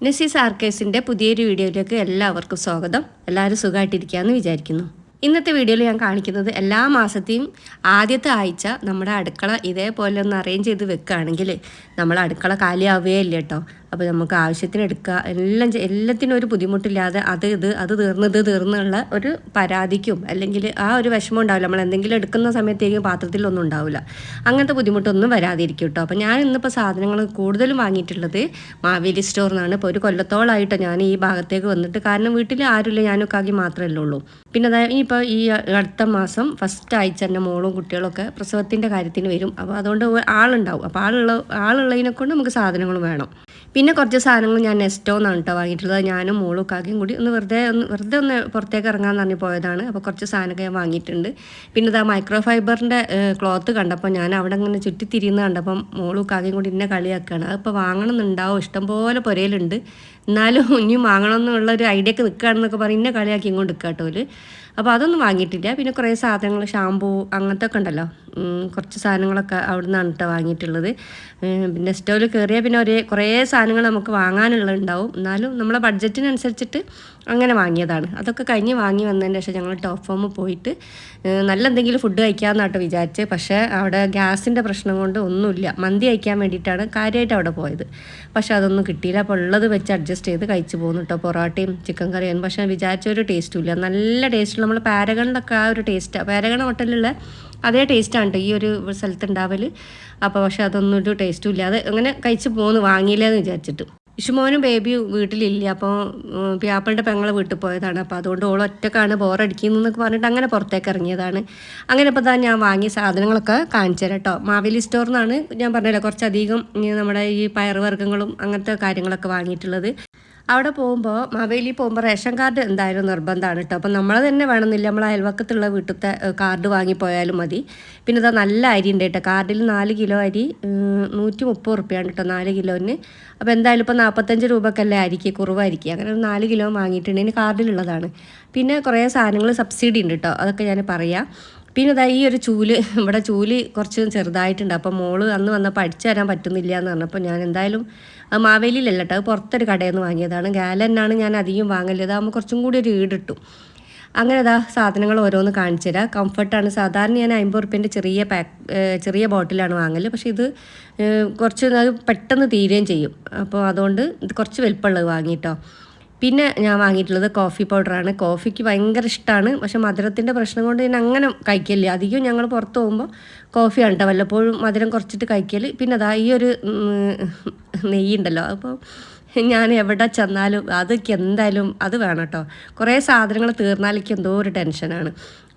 നസീസ് ആർക്കേഴ്സിൻ്റെ പുതിയൊരു വീഡിയോയിലേക്ക് എല്ലാവർക്കും സ്വാഗതം. എല്ലാവരും സുഖമായിട്ടിരിക്കുകയെന്ന് വിചാരിക്കുന്നു. ഇന്നത്തെ വീഡിയോയിൽ ഞാൻ കാണിക്കുന്നത് എല്ലാ മാസത്തെയും ആദ്യത്തെ ആഴ്ച നമ്മുടെ അടുക്കള ഇതേപോലെ ഒന്ന് അറേഞ്ച് ചെയ്ത് വെക്കുകയാണെങ്കിൽ നമ്മളെ അടുക്കള കാലിയാവുകയില്ല കേട്ടോ. അപ്പോൾ നമുക്ക് ആവശ്യത്തിന് എടുക്കുക, എല്ലാത്തിനും ഒരു ബുദ്ധിമുട്ടില്ലാതെ അത് തീർന്നുള്ള ഒരു പരാതിക്കും അല്ലെങ്കിൽ ആ ഒരു വിഷമം ഉണ്ടാവില്ല. നമ്മൾ എന്തെങ്കിലും എടുക്കുന്ന സമയത്തേക്കും പാത്രത്തിലൊന്നും ഉണ്ടാവില്ല. അങ്ങനത്തെ ബുദ്ധിമുട്ടൊന്നും വരാതിരിക്കും കേട്ടോ. അപ്പോൾ ഞാൻ ഇന്നിപ്പോൾ സാധനങ്ങൾ കൂടുതലും വാങ്ങിയിട്ടുള്ളത് മാവേലി സ്റ്റോറിൽ നിന്നാണ്. ഇപ്പോൾ ഒരു കൊല്ലത്തോളമായിട്ടോ ഞാൻ ഈ ഭാഗത്തേക്ക് വന്നിട്ട്, കാരണം വീട്ടിൽ ആരുമില്ല, ഞാനൊക്കെ ആക്കി മാത്രമല്ലേ ഉള്ളൂ. പിന്നെ ഇനിയിപ്പോൾ ഈ അടുത്ത മാസം ഫസ്റ്റ് ആഴ്ച എൻ്റെ മോളും കുട്ടികളൊക്കെ പ്രസവത്തിൻ്റെ കാര്യത്തിന് വരും. അപ്പോൾ അതുകൊണ്ട് ആളുണ്ടാവും. അപ്പോൾ ആളുള്ളതിനെ കൊണ്ട് നമുക്ക് സാധനങ്ങൾ വേണം. പിന്നെ കുറച്ച് സാധനങ്ങൾ ഞാൻ നെസ്റ്റോ എന്നാണ് കേട്ടോ വാങ്ങിയിട്ടുള്ളത്. ഞാനും മോളും കാക്കയും കൂടി വെറുതെ ഒന്ന് പുറത്തേക്ക് ഇറങ്ങാമെന്ന് പറഞ്ഞ് പോയതാണ്. അപ്പോൾ കുറച്ച് സാധനമൊക്കെ ഞാൻ വാങ്ങിയിട്ടുണ്ട്. പിന്നെ ഇതാ മൈക്രോ ഫൈബറിൻ്റെ ക്ലോത്ത് കണ്ടപ്പോൾ ഞാൻ അവിടെ ഇങ്ങനെ ചുറ്റിത്തിരിയുന്ന കണ്ടപ്പം മോളും കാക്കയും കൂടി ഇന്നെ കളിയാക്കുകയാണ്. അതിപ്പോൾ വാങ്ങണമെന്നുണ്ടാവും, ഇഷ്ടംപോലെ പുരയിലുണ്ട്, എന്നാലും ഇനിയും വാങ്ങണമെന്നുള്ളൊരു ഐഡിയ ഒക്കെ നിൽക്കുകയാണെന്നൊക്കെ പറഞ്ഞ് ഇന്നെ കളിയാക്കി ഇങ്ങോട്ട് നിൽക്കുക കേട്ടോ. അപ്പോൾ അതൊന്നും വാങ്ങിയിട്ടില്ല. പിന്നെ കുറേ സാധനങ്ങൾ, ഷാമ്പൂ അങ്ങനത്തെ ഒക്കെ ഉണ്ടല്ലോ, കുറച്ച് സാധനങ്ങളൊക്കെ അവിടെ നിന്നാണ് കേട്ടോ വാങ്ങിയിട്ടുള്ളത്. പിന്നെ സ്റ്റോറിൽ കയറിയാൽ പിന്നെ കുറേ സാധനങ്ങൾ നമുക്ക് വാങ്ങാനുള്ളതുണ്ടാവും, എന്നാലും നമ്മളെ ബഡ്ജറ്റിനനുസരിച്ചിട്ട് അങ്ങനെ വാങ്ങിയതാണ്. അതൊക്കെ കഴിഞ്ഞ് വാങ്ങി വന്നതിന് ശേഷം ഞങ്ങൾ ടോപ്പ് ഫോം പോയിട്ട് നല്ല എന്തെങ്കിലും ഫുഡ് കഴിക്കാമെന്നാട്ടോ വിചാരിച്ച്. പക്ഷേ അവിടെ ഗ്യാസിൻ്റെ പ്രശ്നം കൊണ്ട് ഒന്നുമില്ല. മന്തി കഴിക്കാൻ വേണ്ടിയിട്ടാണ് കാര്യമായിട്ട് അവിടെ പോയത്. പക്ഷേ അതൊന്നും കിട്ടിയില്ല. അപ്പോൾ ഉള്ളത് വെച്ച് അഡ്ജസ്റ്റ് ചെയ്ത് കഴിച്ച് പോകുന്നു കേട്ടോ. പൊറോട്ടയും ചിക്കൻ കറിയും. പക്ഷേ വിചാരിച്ച ഒരു ടേസ്റ്റും ഇല്ല. നല്ല ടേസ്റ്റുള്ള നമ്മൾ പാരഗണിലൊക്കെ ആ ഒരു ടേസ്റ്റാണ്, പാരഗൺ ഹോട്ടലിലുള്ള അതേ ടേസ്റ്റാണ് കേട്ടോ ഈ ഒരു സ്ഥലത്ത് ഉണ്ടാവൽ. അപ്പോൾ പക്ഷേ അതൊന്നും ഒരു ടേസ്റ്റും ഇല്ല. അത് അങ്ങനെ കഴിച്ച് പോകുന്നു, വാങ്ങിയില്ലെന്ന് വിചാരിച്ചിട്ട്. ഇഷുമോനും ബേബിയും വീട്ടിലില്ല. അപ്പോൾ പിയാപ്പിളുടെ പെങ്ങളെ വീട്ടിൽ പോയതാണ്. അപ്പോൾ അതുകൊണ്ട് ഓൾ ഒറ്റക്കാണ്, ബോറടിക്കുന്നതെന്നൊക്കെ പറഞ്ഞിട്ട് അങ്ങനെ പുറത്തേക്ക് ഇറങ്ങിയതാണ്. അങ്ങനെ ഇപ്പോൾ ഞാൻ വാങ്ങിയ സാധനങ്ങളൊക്കെ കാണിച്ചു തരാം കേട്ടോ. മാവേലി സ്റ്റോറിൽ നിന്നാണ് ഞാൻ പറഞ്ഞല്ലോ കുറച്ചധികം നമ്മുടെ ഈ പയറുവർഗ്ഗങ്ങളും അങ്ങനത്തെ കാര്യങ്ങളൊക്കെ വാങ്ങിയിട്ടുള്ളത്. അവിടെ പോകുമ്പോൾ മാവേലി പോകുമ്പോൾ റേഷൻ കാർഡ് എന്തായാലും നിർബന്ധമാണ് കേട്ടോ. അപ്പം നമ്മൾ തന്നെ വേണമെന്നില്ല, നമ്മൾ അയൽവക്കത്തുള്ള വീട്ടിലത്തെ കാർഡ് വാങ്ങിപ്പോയാലും മതി. പിന്നെ ഇതാ നല്ല അരി ഉണ്ട് കേട്ടോ. കാർഡിൽ 4 കിലോ അരി 130 റുപ്യാണ് കേട്ടോ 4 കിലോന്. അപ്പോൾ എന്തായാലും ഇപ്പോൾ 45 രൂപക്കല്ലേ അരിക്ക്, കുറവായിരിക്കും. അങ്ങനെ ഒരു 4 കിലോ വാങ്ങിയിട്ടുണ്ട്. ഇനി കാർഡിലുള്ളതാണ്. പിന്നെ കുറേ സാധനങ്ങൾ സബ്സിഡി ഉണ്ട് കേട്ടോ, അതൊക്കെ ഞാൻ പറയാം. പിന്നെ ഇതാ ഈ ഒരു ചൂല്, ഇവിടെ ചൂല് കുറച്ച് ചെറുതായിട്ടുണ്ട്. അപ്പോൾ മോള് അന്ന് വന്നപ്പോൾ അടിച്ചു തരാൻ പറ്റുന്നില്ല എന്ന് പറഞ്ഞപ്പോൾ ഞാൻ എന്തായാലും മാവേലിയിലല്ല കേട്ടോ, അത് പുറത്തൊരു കടയിൽ നിന്ന് വാങ്ങിയതാണ്. ഗാലന്നാണ് ഞാൻ അധികം വാങ്ങല്. അതാകുമ്പോൾ കുറച്ചും കൂടി ഒരു ഈടിട്ടു. അങ്ങനെ ഇതാ സാധനങ്ങൾ ഓരോന്ന് കാണിച്ചു തരാം. കംഫർട്ടാണ്. സാധാരണ ഞാൻ 50 റുപ്യേൻ്റെ ചെറിയ ബോട്ടിലാണ് വാങ്ങൽ. പക്ഷേ ഇത് കുറച്ച് പെട്ടെന്ന് തീരുകയും ചെയ്യും. അപ്പോൾ അതുകൊണ്ട് ഇത് കുറച്ച് വലിപ്പമുള്ളത് വാങ്ങിയിട്ടോ. പിന്നെ ഞാൻ വാങ്ങിയിട്ടുള്ളത് കോഫി പൗഡറാണ്. കോഫിക്ക് ഭയങ്കര ഇഷ്ടമാണ്, പക്ഷേ മധുരത്തിൻ്റെ പ്രശ്നം കൊണ്ട് ഞാൻ അങ്ങനെ കഴിക്കില്ല. അധികം ഞങ്ങൾ പുറത്ത് പോകുമ്പോൾ കോഫിയാണ് കേട്ടോ വല്ലപ്പോഴും മധുരം കുറച്ചിട്ട് കഴിക്കൽ. പിന്നെ അതാ ഈ ഒരു നെയ്യുണ്ടല്ലോ, അപ്പോൾ ഞാൻ എവിടെ ചെന്നാലും അതൊക്കെ എന്തായാലും അത് വേണം കേട്ടോ. കുറേ സാധനങ്ങൾ തീർന്നാലേക്ക് എന്തോ ഒരു ടെൻഷനാണ്.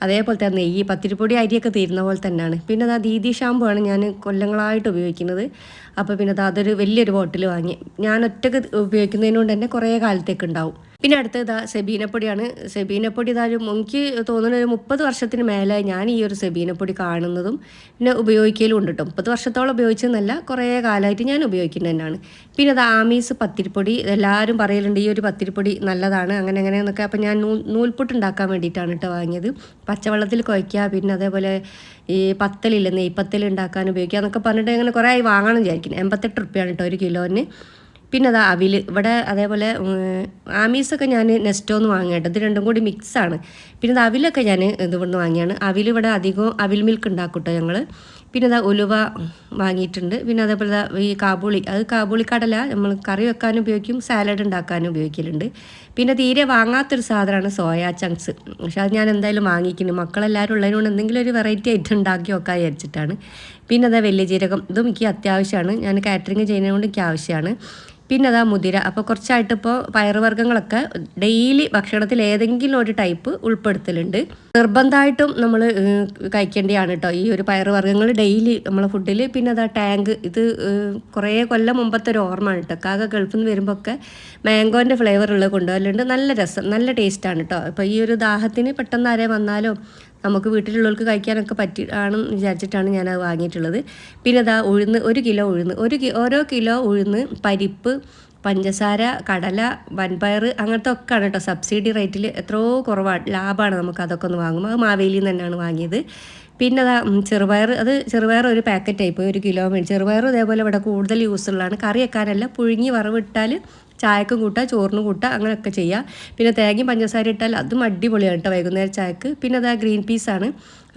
അതേപോലെ തന്നെ നെയ്യ്, പത്തിരിപ്പൊടി, അരിയൊക്കെ തീരുന്ന പോലെ തന്നെയാണ്. പിന്നെ അതാ ദീദി ഷാമ്പു ആണ് ഞാൻ കൊല്ലങ്ങളായിട്ട് ഉപയോഗിക്കുന്നത്. അപ്പോൾ പിന്നെ അതൊരു വലിയൊരു ബോട്ടിൽ വാങ്ങി. ഞാൻ ഒറ്റക്ക് ഉപയോഗിക്കുന്നതിനോണ്ട് തന്നെ കുറേ കാലത്തേക്ക് ഉണ്ടാവും. പിന്നെ അടുത്തത് സെബീനപ്പൊടിയാണ്. സെബീനപ്പൊടി എനിക്ക് തോന്നുന്ന ഒരു 30 വർഷത്തിന് മേലെ ഞാൻ ഈ ഒരു സെബീനപ്പൊടി കാണുന്നതും പിന്നെ ഉപയോഗിക്കലും ഉണ്ട് കേട്ടോ. 30 വർഷത്തോളം ഉപയോഗിച്ചെന്നല്ല, കുറേ കാലമായിട്ട് ഞാൻ ഉപയോഗിക്കുന്നത് തന്നെയാണ്. പിന്നെ അത് ആമീസ് പത്തിരിപ്പൊടി, എല്ലാവരും പറയലുണ്ട് ഈ ഒരു പത്തിരിപ്പൊടി നല്ലതാണ് അങ്ങനെ അങ്ങനെയെന്നൊക്കെ. അപ്പോൾ ഞാൻ നൂൽപുട്ട് ഉണ്ടാക്കാൻ വേണ്ടിയിട്ടാണ് കേട്ടോ വാങ്ങിയത്. പച്ചവെള്ളത്തിൽ കുഴയ്ക്കുക, പിന്നെ അതേപോലെ ഈ പത്തലില്ല, നെയ്പത്തൽ ഉണ്ടാക്കാൻ ഉപയോഗിക്കുക എന്നൊക്കെ പറഞ്ഞിട്ട് അങ്ങനെ കുറേ ആയി വാങ്ങണം വിചാരിക്കുന്നത്. 88 റുപ്യാണ് കേട്ടോ 1 കിലോന്. പിന്നെ അതാ അവിൽ, ഇവിടെ അതേപോലെ ആമീസൊക്കെ ഞാൻ നെസ്റ്റോന്ന് വാങ്ങിയിട്ട്, ഇത് രണ്ടും കൂടി മിക്സാണ്. പിന്നെ അത് അവിലൊക്കെ ഞാൻ ഇവിടുന്ന് വാങ്ങിയാണ്. അവിൽ ഇവിടെ അധികം അവിൽ മിൽക്ക് ഉണ്ടാക്കും കേട്ടോ ഞങ്ങൾ. പിന്നെ അതാ ഉലുവ വാങ്ങിയിട്ടുണ്ട്. പിന്നെ അതേപോലെ ഈ കാബൂളി, അത് കാബൂളി കടല നമ്മൾ കറി വെക്കാനും ഉപയോഗിക്കും, സാലഡ് ഉണ്ടാക്കാനും ഉപയോഗിക്കലുണ്ട്. പിന്നെ തീരെ വാങ്ങാത്തൊരു സാധനമാണ് സോയാ ചങ്ക്സ്. പക്ഷെ അത് ഞാൻ എന്തായാലും വാങ്ങിക്കുന്നു, മക്കളെല്ലാവരും ഉള്ളതിനോട് എന്തെങ്കിലും ഒരു വെറൈറ്റി ആയിട്ട് ഉണ്ടാക്കി വെക്കാൻ വിചാരിച്ചിട്ടാണ്. പിന്നെ അതാ വലിയ ജീരകം, ഇതും എനിക്ക് അത്യാവശ്യമാണ്, ഞാൻ കാറ്ററിങ് ചെയ്യുന്നതുകൊണ്ട് എനിക്ക് ആവശ്യമാണ്. പിന്നെ അതാ മുതിര. അപ്പോൾ കുറച്ചായിട്ട് ഇപ്പോൾ പയറുവർഗ്ഗങ്ങളൊക്കെ ഡെയിലി ഭക്ഷണത്തിൽ ഏതെങ്കിലും ഒരു ടൈപ്പ് ഉൾപ്പെടുത്തലുണ്ട്. നിർബന്ധമായിട്ടും നമ്മൾ കഴിക്കേണ്ടതാണ് കേട്ടോ ഈ ഒരു പയറുവർഗ്ഗങ്ങൾ ഡെയിലി നമ്മളെ ഫുഡിൽ. പിന്നെ അതാ ടാങ്ക്, ഇത് കുറേ കൊല്ലം മുമ്പത്തെ ഒരു ഓർമ്മയാണ് കേട്ടോ. കാക്ക ഗൾഫിൽ നിന്ന് വരുമ്പോൾ ഒക്കെ മാംഗോൻ്റെ ഫ്ലേവറുള്ളത് കൊണ്ടുവരലുണ്ട്. നല്ല രസം, നല്ല ടേസ്റ്റാണ് കേട്ടോ. അപ്പോൾ ഈ ഒരു ദാഹത്തിന് പെട്ടെന്ന് ആരെ വന്നാലോ നമുക്ക് വീട്ടിലുള്ളവർക്ക് കഴിക്കാനൊക്കെ ആണെന്ന് വിചാരിച്ചിട്ടാണ് ഞാനത് വാങ്ങിയിട്ടുള്ളത്. പിന്നെ അതാ ഉഴുന്ന്, 1 കിലോ ഉഴുന്ന്, ഓരോ കിലോ ഉഴുന്ന്, പരിപ്പ്, പഞ്ചസാര, കടല, വൻപയർ അങ്ങനത്തെ ഒക്കെ ആണ് കേട്ടോ സബ്സിഡി റേറ്റിൽ. എത്രയോ കുറവാണ്, ലാഭമാണ് നമുക്ക് അതൊക്കെ ഒന്ന് വാങ്ങുമ്പോൾ. അത് മാവേലിയിൽ നിന്ന് തന്നെയാണ് വാങ്ങിയത്. പിന്നെ അതാ ചെറുപയർ ഒരു പാക്കറ്റ് ആയിപ്പോയി 1 കിലോ വേണ്ടി. ചെറുപയർ ഇതേപോലെ ഇവിടെ കൂടുതൽ യൂസുള്ളതാണ്, കറി വെക്കാനല്ല, പുഴുങ്ങി വറവിട്ടാൽ ചായക്കും കൂട്ടുക, ചോറിന് കൂട്ടുക, അങ്ങനെയൊക്കെ ചെയ്യുക. പിന്നെ തേങ്ങയും പഞ്ചസാര ഇട്ടാൽ അതും അടിപൊളിയാണ് കേട്ടോ വൈകുന്നേരം ചായക്ക്. പിന്നെ അതാ ഗ്രീൻ പീസാണ്,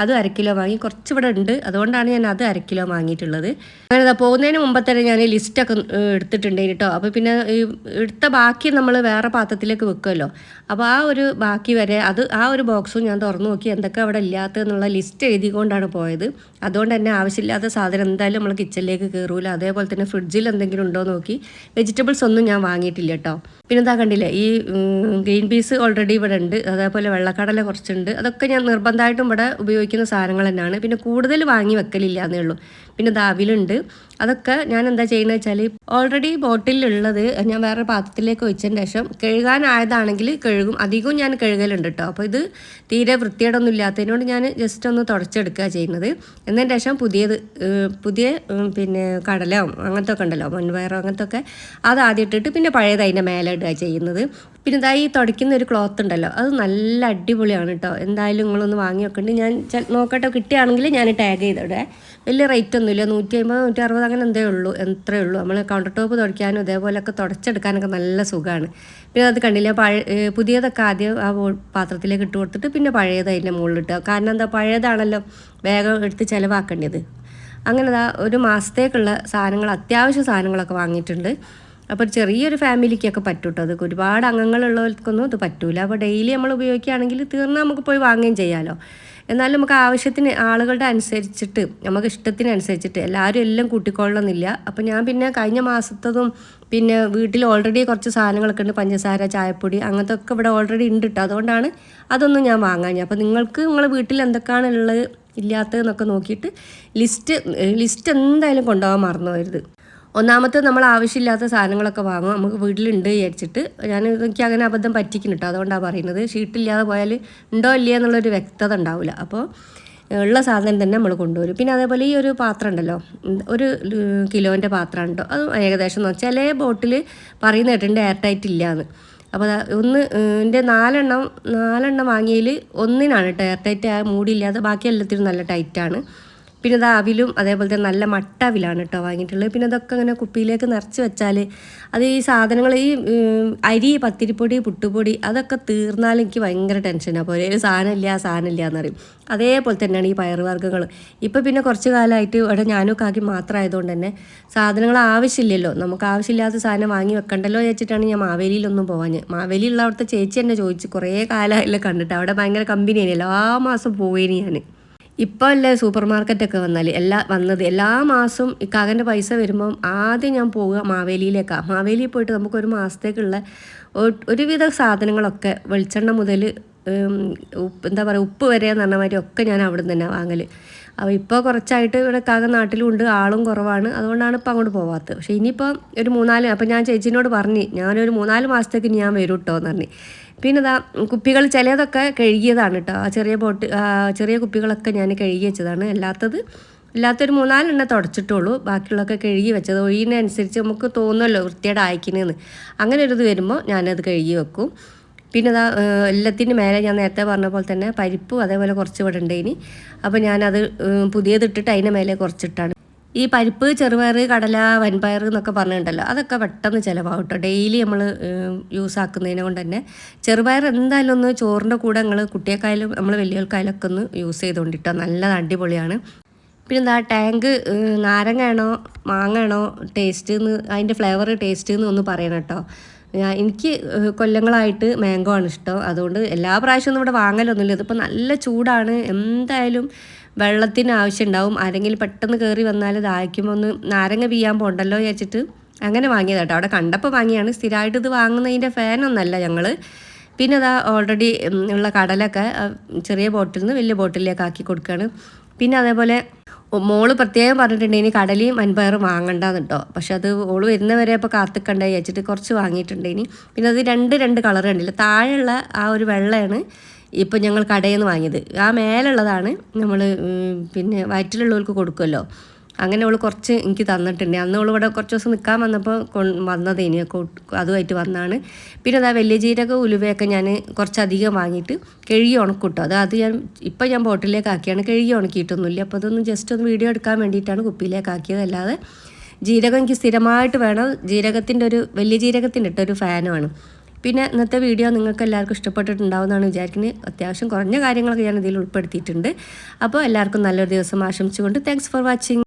അത് 1/2 കിലോ വാങ്ങി. കുറച്ച് ഇവിടെ ഉണ്ട്, അതുകൊണ്ടാണ് ഞാൻ അത് 1/2 കിലോ വാങ്ങിയിട്ടുള്ളത്. അങ്ങനെ പോകുന്നതിന് മുമ്പ് തന്നെ ഞാൻ ലിസ്റ്റൊക്കെ എടുത്തിട്ടുണ്ട് കേട്ടോ. അപ്പോൾ പിന്നെ എടുത്ത ബാക്കി നമ്മൾ വേറെ പാത്രത്തിലേക്ക് വെക്കുമല്ലോ. അപ്പോൾ ആ ഒരു ബാക്കി വരെ ആ ഒരു ബോക്സും ഞാൻ തുറന്നു നോക്കി എന്തൊക്കെ അവിടെ ഇല്ലാത്തതെന്നുള്ള ലിസ്റ്റ് എഴുതിക്കൊണ്ടാണ് പോയത്. അതുകൊണ്ട് തന്നെ ആവശ്യമില്ലാത്ത സാധനം എന്തായാലും നമ്മൾ കിച്ചണിലേക്ക് കയറൂല. അതേപോലെ തന്നെ ഫ്രിഡ്ജിൽ എന്തെങ്കിലും ഉണ്ടോ നോക്കി. വെജിറ്റബിൾസ് ഒന്നും ഞാൻ വാങ്ങിയിട്ടില്ല കേട്ടോ. പിന്നെ എന്താ കണ്ടില്ലേ, ഈ ഗ്രീൻ പീസ് ഓൾറെഡി ഇവിടെ ഉണ്ട്, അതേപോലെ വെള്ളക്കടല കുറച്ചുണ്ട്. അതൊക്കെ ഞാൻ നിർബന്ധമായിട്ടും ഇവിടെ ഉപയോഗിക്കുന്ന സാധനങ്ങൾ തന്നെയാണ്. പിന്നെ കൂടുതൽ വാങ്ങി വെക്കലില്ല എന്നേ ഉള്ളൂ. പിന്നെ ദാവിലുണ്ട്. അതൊക്കെ ഞാൻ എന്താ ചെയ്യുന്നത് വെച്ചാൽ ഓൾറെഡി ബോട്ടിലുള്ളത് ഞാൻ വേറെ പാത്രത്തിലേക്ക് വെച്ചതിന് ശേഷം കഴുകാനായതാണെങ്കിൽ കഴുകും. അധികവും ഞാൻ കഴുകലുണ്ട് കേട്ടോ. അപ്പോൾ ഇത് തീരെ വൃത്തിയേടൊന്നും ഇല്ലാത്തതിനോട് ഞാൻ ജസ്റ്റ് ഒന്ന് തുടച്ചെടുക്കുക ചെയ്യുന്നത്. എന്നതിന് ശേഷം പുതിയ പിന്നെ കടലോ അങ്ങനത്തെ ഒക്കെ ഉണ്ടല്ലോ, മൺപയറോ അങ്ങനത്തെ ഒക്കെ, അത് ആദ്യം ഇട്ടിട്ട് പിന്നെ പഴയത് അതിൻ്റെ മേലെ ഇടുക ചെയ്യുന്നത്. പിന്നെ ഇതാ ഈ തുടയ്ക്കുന്ന ഒരു ക്ലോത്ത് ഉണ്ടല്ലോ, അത് നല്ല അടിപൊളിയാണ് കേട്ടോ. എന്തായാലും നിങ്ങളൊന്ന് വാങ്ങി വെക്കണ്ട്. ഞാൻ നോക്കട്ടെ, കിട്ടുകയാണെങ്കിൽ ഞാൻ ടാഗ് ചെയ്തിടെ. വലിയ റേറ്റ് ഒന്നുമില്ല, 150 160 അങ്ങനെ എത്രയേ ഉള്ളൂ. നമ്മൾ കൗണ്ടർ ടോപ്പ് തുടയ്ക്കാനും ഇതേപോലെയൊക്കെ തുടച്ചെടുക്കാനൊക്കെ നല്ല സുഖമാണ്. പിന്നെ അത് കണ്ടില്ല, പുതിയതൊക്കെ ആദ്യം ആ പാത്രത്തിലേക്ക് ഇട്ട് കൊടുത്തിട്ട് പിന്നെ പഴയത് അതിൻ്റെ മുകളിൽ ഇട്ടുക. കാരണം എന്താ, പഴയതാണല്ലോ വേഗം എടുത്ത് ചിലവാക്കേണ്ടത്. അങ്ങനെ ഒരു മാസത്തേക്കുള്ള സാധനങ്ങൾ, അത്യാവശ്യ സാധനങ്ങളൊക്കെ വാങ്ങിയിട്ടുണ്ട്. അപ്പോൾ ചെറിയൊരു ഫാമിലിക്കൊക്കെ പറ്റും കേട്ടോ. അത് ഒരുപാട് അംഗങ്ങളുള്ളവർക്കൊന്നും ഇത് പറ്റൂല. അപ്പോൾ ഡെയിലി നമ്മൾ ഉപയോഗിക്കുകയാണെങ്കിൽ തീർന്നാൽ നമുക്ക് പോയി വാങ്ങുകയും ചെയ്യാമല്ലോ. എന്നാലും നമുക്ക് ആവശ്യത്തിന് ആളുകളുടെ അനുസരിച്ചിട്ട്, നമുക്ക് ഇഷ്ടത്തിനനുസരിച്ചിട്ട് എല്ലാവരും എല്ലാം കൂട്ടിക്കൊള്ളണമെന്നില്ല. അപ്പോൾ ഞാൻ പിന്നെ കഴിഞ്ഞ മാസത്തതും പിന്നെ വീട്ടിൽ ഓൾറെഡി കുറച്ച് സാധനങ്ങളൊക്കെ ഉണ്ട്, പഞ്ചസാര, ചായപ്പൊടി അങ്ങനത്തെ ഒക്കെ ഇവിടെ ഓൾറെഡി ഉണ്ട് കേട്ടോ. അതുകൊണ്ടാണ് അതൊന്നും ഞാൻ വാങ്ങാൻ. അപ്പോൾ നിങ്ങൾക്ക് നിങ്ങളുടെ വീട്ടിൽ എന്തൊക്കെയാണ് ഉള്ളത് ഇല്ലാത്തതെന്നൊക്കെ നോക്കിയിട്ട് ലിസ്റ്റ് എന്തായാലും കൊണ്ടുപോകാൻ മറന്നു പോകരുത്. ഒന്നാമത്തെ നമ്മൾ ആവശ്യമില്ലാത്ത സാധനങ്ങളൊക്കെ വാങ്ങും, നമുക്ക് വീട്ടിലുണ്ട് വിചാരിച്ചിട്ട്. എനിക്ക് അങ്ങനെ അബദ്ധം പറ്റിക്കുന്നു കേട്ടോ. അതുകൊണ്ടാണ് പറയുന്നത്. ഷീറ്റില്ലാതെ പോയാൽ ഉണ്ടോ ഇല്ലയോ എന്നുള്ളൊരു വ്യക്തത ഉണ്ടാവില്ല. അപ്പോൾ ഉള്ള സാധനം തന്നെ നമ്മൾ കൊണ്ടുവരും. പിന്നെ അതേപോലെ ഈ ഒരു പാത്രം ഉണ്ടല്ലോ, 1 കിലോൻ്റെ പാത്രമാണ് കേട്ടോ. അത് ഏകദേശം ചില ബോട്ടിൽ പറയുന്ന കേട്ടിട്ടുണ്ട് എയർ ടൈറ്റ് ഇല്ലയെന്ന്. അപ്പോൾ എൻ്റെ 4 വാങ്ങിയതിൽ 1 കേട്ടോ എയർ ടൈറ്റ് മൂടിയില്ലാതെ, ബാക്കി എല്ലാത്തിനും നല്ല ടൈറ്റാണ്. പിന്നെ ഇത് അവിലും അതേപോലെ തന്നെ നല്ല മട്ട അവിലാണ് കേട്ടോ വാങ്ങിയിട്ടുള്ളത്. പിന്നെ ഇതൊക്കെ ഇങ്ങനെ കുപ്പിയിലേക്ക് നിറച്ച് വെച്ചാൽ അത് ഈ സാധനങ്ങൾ, ഈ അരി, പത്തിരിപ്പൊടി, പുട്ടുപൊടി അതൊക്കെ തീർന്നാൽ എനിക്ക് ഭയങ്കര ടെൻഷനാണ്. അപ്പോൾ ഒരു സാധനമില്ല എന്നറിയും. അതേപോലെ തന്നെയാണ് ഈ പയറുവർഗ്ഗങ്ങൾ. ഇപ്പോൾ പിന്നെ കുറച്ച് കാലമായിട്ട് ഇവിടെ ഞാനും കാക്കി മാത്രമായതുകൊണ്ട് തന്നെ സാധനങ്ങൾ ആവശ്യമില്ലല്ലോ, നമുക്ക് ആവശ്യമില്ലാത്ത സാധനം വാങ്ങി വെക്കണ്ടല്ലോ വെച്ചിട്ടാണ് ഞാൻ മാവേലിയിലൊന്നും പോകാൻ. മാവേലിയുള്ള അവിടുത്തെ ചേച്ചി എന്നെ ചോദിച്ച് കുറേ കാലമായില്ല കണ്ടിട്ട്. അവിടെ ഭയങ്കര കമ്പനിയാണ്, എല്ലാ മാസം പോവേനി ഞാൻ. ഇപ്പോൾ അല്ലേ സൂപ്പർ മാർക്കറ്റൊക്കെ എല്ലാ മാസവും ഇക്കാകൻ്റെ പൈസ വരുമ്പം ആദ്യം ഞാൻ പോവുക മാവേലിയിലേക്കാണ്. മാവേലിയിൽ പോയിട്ട് നമുക്കൊരു മാസത്തേക്കുള്ള ഒരുവിധ സാധനങ്ങളൊക്കെ, വെളിച്ചെണ്ണ മുതൽ എന്താ പറയുക ഉപ്പ് വരെ എന്ന് പറഞ്ഞ മാതിരി ഒക്കെ ഞാൻ അവിടെ നിന്ന് തന്നെ വാങ്ങൽ. അപ്പോൾ ഇപ്പോൾ കുറച്ചായിട്ട് ഇവിടെ കാക നാട്ടിലുണ്ട്, ആളും കുറവാണ്, അതുകൊണ്ടാണ് ഇപ്പോൾ അങ്ങോട്ട് പോവാത്തത്. പക്ഷേ ഇനിയിപ്പോൾ ഒരു 3-4, അപ്പോൾ ഞാൻ ചേച്ചിനോട് ഞാനൊരു 3-4 മാസത്തേക്ക് ഞാൻ വരും കേട്ടോ എന്ന് പറഞ്ഞ്. പിന്നെ കുപ്പികൾ ചിലതൊക്കെ കഴുകിയതാണ് കേട്ടോ. ആ ചെറിയ കുപ്പികളൊക്കെ ഞാൻ കഴുകി വെച്ചതാണ്. എല്ലാത്തൊരു 4 തുടച്ചിട്ടുള്ളൂ. ബാക്കിയുള്ളതൊക്കെ കഴുകി വെച്ചത്. ഒഴിയുന്നതനുസരിച്ച് നമുക്ക് തോന്നുമല്ലോ വൃത്തിയുടെ അയക്കുന്നതെന്ന്. അങ്ങനെ ഒരു ഇത് വരുമ്പോൾ ഞാനത് കഴുകി വെക്കും. പിന്നെ എല്ലാത്തിൻ്റെ മേലെ ഞാൻ നേരത്തെ പറഞ്ഞ പോലെ തന്നെ പരിപ്പും അതേപോലെ കുറച്ച് ഇവിടെ ഉണ്ടേനി. അപ്പോൾ ഞാനത് പുതിയതിട്ടിട്ട് അതിൻ്റെ മേലെ കുറച്ചിട്ടാണ്. ഈ പരിപ്പ്, ചെറുപയർ, കടല, വൻപയർ എന്നൊക്കെ പറഞ്ഞിട്ടുണ്ടല്ലോ, അതൊക്കെ പെട്ടെന്ന് ചിലവാകും കേട്ടോ. ഡെയിലി നമ്മൾ യൂസ് ആക്കുന്നതിനെ കൊണ്ട് തന്നെ ചെറുപയർ എന്തായാലും ഒന്ന് ചോറിൻ്റെ കൂടെ നിങ്ങൾ കുട്ടിയെക്കായാലും നമ്മൾ വലിയവർക്കായാലൊക്കെ ഒന്ന് യൂസ് ചെയ്തുകൊണ്ടിട്ടോ, നല്ലത് അടിപൊളിയാണ്. പിന്നെ ടാങ്ക് നാരങ്ങയാണോ മാങ്ങയാണോ ടേസ്റ്റ് എന്ന്, അതിൻ്റെ ഫ്ലേവർ ടേസ്റ്റ് എന്ന് ഒന്ന് പറയണം കേട്ടോ. എനിക്ക് കൊല്ലങ്ങളായിട്ട് മാംഗോ ആണ് ഇഷ്ടം. അതുകൊണ്ട് എല്ലാ പ്രാവശ്യമൊന്നും ഇവിടെ വാങ്ങലൊന്നുമില്ല. ഇതിപ്പോൾ നല്ല ചൂടാണ്, എന്തായാലും വെള്ളത്തിന് ആവശ്യം ഉണ്ടാവും. ആരെങ്കിലും പെട്ടെന്ന് കയറി വന്നാൽ ദാഹിക്കുമ്പോൾ ഒന്ന് നാരങ്ങ പിയ്യാൻ പോകണ്ടല്ലോ വിചാരിച്ചിട്ട് അങ്ങനെ വാങ്ങിയത് കേട്ടോ. അവിടെ കണ്ടപ്പോൾ വാങ്ങിയാണ്. സ്ഥിരമായിട്ട് ഇത് വാങ്ങുന്നതിൻ്റെ ഫാനൊന്നല്ല ഞങ്ങൾ. പിന്നെ ഓൾറെഡി ഉള്ള കടലൊക്കെ ചെറിയ ബോട്ടിൽ നിന്ന് വലിയ ബോട്ടിലേക്ക് ആക്കി കൊടുക്കുകയാണ്. പിന്നെ അതേപോലെ മോള് പ്രത്യേകം പറഞ്ഞിട്ടുണ്ട് ഇനി കടലയും വൻപയറും വാങ്ങണ്ടെന്ന് കേട്ടോ. പക്ഷെ അത് ഓള് വരുന്നവരെ അപ്പോൾ കാത്തിക്കണ്ടേ വിചാരിച്ചിട്ട് കുറച്ച് വാങ്ങിയിട്ടുണ്ട്. പിന്നെ അത് രണ്ട് കളർ കണ്ടില്ല. താഴെയുള്ള ആ ഒരു വെള്ളയാണ് ഇപ്പോൾ ഞങ്ങൾ കടയിൽ നിന്ന് വാങ്ങിയത്. ആ മേലുള്ളതാണ് നമ്മൾ പിന്നെ വയറ്റിലുള്ളവർക്ക് കൊടുക്കുമല്ലോ. അങ്ങനെ അവൾ കുറച്ച് എനിക്ക് തന്നിട്ടുണ്ട്. അന്ന് അവൾ ഇവിടെ കുറച്ച് ദിവസം നിൽക്കാൻ വന്നപ്പോൾ വന്നതേനി, അതുമായിട്ട് വന്നാണ്. പിന്നെ വലിയ ജീരക ഉലുവയൊക്കെ ഞാൻ കുറച്ചധികം വാങ്ങിയിട്ട് കഴുകി ഉണക്കിട്ടോ. അത് ഞാൻ ബോട്ടിലേക്ക് ആക്കിയാണ്, കഴുകി ഉണക്കിയിട്ടൊന്നുമില്ല. അപ്പോൾ അതൊന്ന് ജസ്റ്റ് ഒന്ന് വീഡിയോ എടുക്കാൻ വേണ്ടിയിട്ടാണ് കുപ്പിയിലേക്ക് ആക്കിയത്. അല്ലാതെ ജീരകം എനിക്ക് സ്ഥിരമായിട്ട് വേണം. ജീരകത്തിൻ്റെ വലിയ ജീരകത്തിൻ്റെ ഇട്ടൊരു ഫാനുമാണ്. പിന്നെ ഇന്നത്തെ വീഡിയോ നിങ്ങൾക്ക് എല്ലാവർക്കും ഇഷ്ടപ്പെട്ടിട്ടുണ്ടാവുമെന്നാണ് വിചാരിക്കുന്നത്. അത്യാവശ്യം കുറഞ്ഞ കാര്യങ്ങളൊക്കെ ഞാൻ ഇതിൽ ഉൾപ്പെടുത്തിയിട്ടുണ്ട്. അപ്പോൾ എല്ലാവർക്കും നല്ലൊരു ദിവസം ആശംസിച്ചുകൊണ്ട് താങ്ക്സ് ഫോർ വാച്ചിങ്.